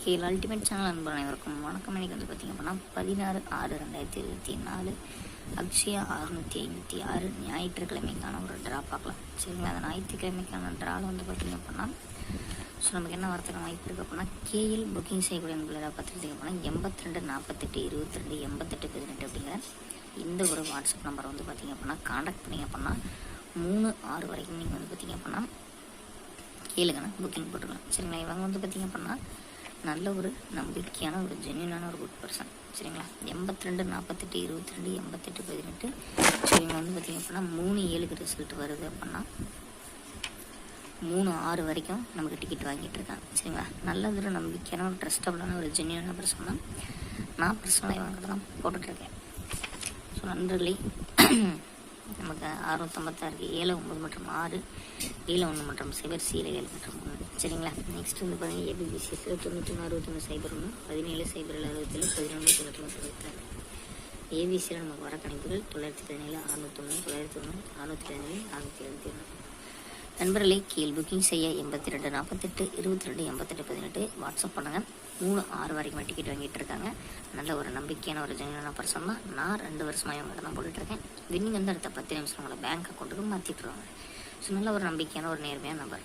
கேள் ultimate channel நண்பர் அனைவருக்கும் வணக்கம். இன்னைக்கு வந்து பார்த்திங்க அப்படின்னா 16/6/2024 அக்ஷயா 656 ஞாயிற்றுக்கிழமைக்கான ஒரு ட்ரா பார்க்கலாம். சரிங்களா? அந்த ஞாயிற்றுக்கிழமைக்கான ட்ராவில் வந்து பார்த்திங்க அப்படின்னா நமக்கு என்ன வரத்துக்கான வாய்ப்பு இருக்குது அப்படின்னா கேஎல் புக்கிங் செய்யக்கூடிய நண்பர்களாக பார்த்துக்கிட்டிங்க அப்படின்னா 82 48 22 88 18 அப்படிங்கிற இந்த ஒரு வாட்ஸ்அப் நம்பர் வந்து பார்த்திங்க அப்படின்னா கான்டாக்ட் பண்ணிங்க அப்படின்னா 3-6 வரைக்கும் நீங்கள் வந்து பார்த்திங்க அப்படின்னா கேளுங்கண்ணா புக்கிங் போட்டுக்கலாம். சரிங்களா? இவங்க வந்து பார்த்திங்க அப்படின்னா நல்ல ஒரு நம்பிக்கையான ஒரு ஜென்யூனான ஒரு குட் பர்சன். சரிங்களா? 82 48 22 88 18 இவங்க வந்து பார்த்திங்க அப்படின்னா 3-7 ரிசல்ட் வருது அப்படின்னா 3-6 வரைக்கும் நமக்கு டிக்கெட் வாங்கிட்டு இருக்காங்க. சரிங்களா? நல்ல ஒரு நம்பிக்கையான ஒரு ட்ரஸ்டபுளான ஒரு ஜென்யூனான பர்சன் தான். நான் பர்சனலாக இவங்க தான் போட்டுட்ருக்கேன். ஸோ நண்பர்களே, நமக்கு 656 7 9 மற்றும் 6 7 1 மற்றும் 0 7 மற்றும் 1. சரிங்களா? நெக்ஸ்ட் வந்து பார்த்தீங்கன்னா ஏபிபிசிஎஸ் 91 61 சைபர் 1 17 சைபர் 67 11 92 ஏபிசியில் நமக்கு வர கணிப்புகள் 917 601 901 617 671. நண்பர்களே, கீழ் புக்கிங் செய்ய 82 48 22 88 18 வாட்ஸ்அப் பண்ணுங்கள். 3-6 வரைக்கும் டிக்கெட் வாங்கிட்டு இருக்காங்க. நல்ல ஒரு நம்பிக்கையான ஒரு ஜென்யூனான பர்சன் தான். நான் 2 வருஷமாக இவங்க தான் போட்டுட்ருக்கேன். வின்னிங் வந்து அடுத்த 10 நிமிஷம் உங்களை பேங்க் அக்கௌண்ட்டுக்கு மாற்றிட்டுருவாங்க. ஸோ நல்ல ஒரு நம்பிக்கையான ஒரு நேர்மையான நம்பர்.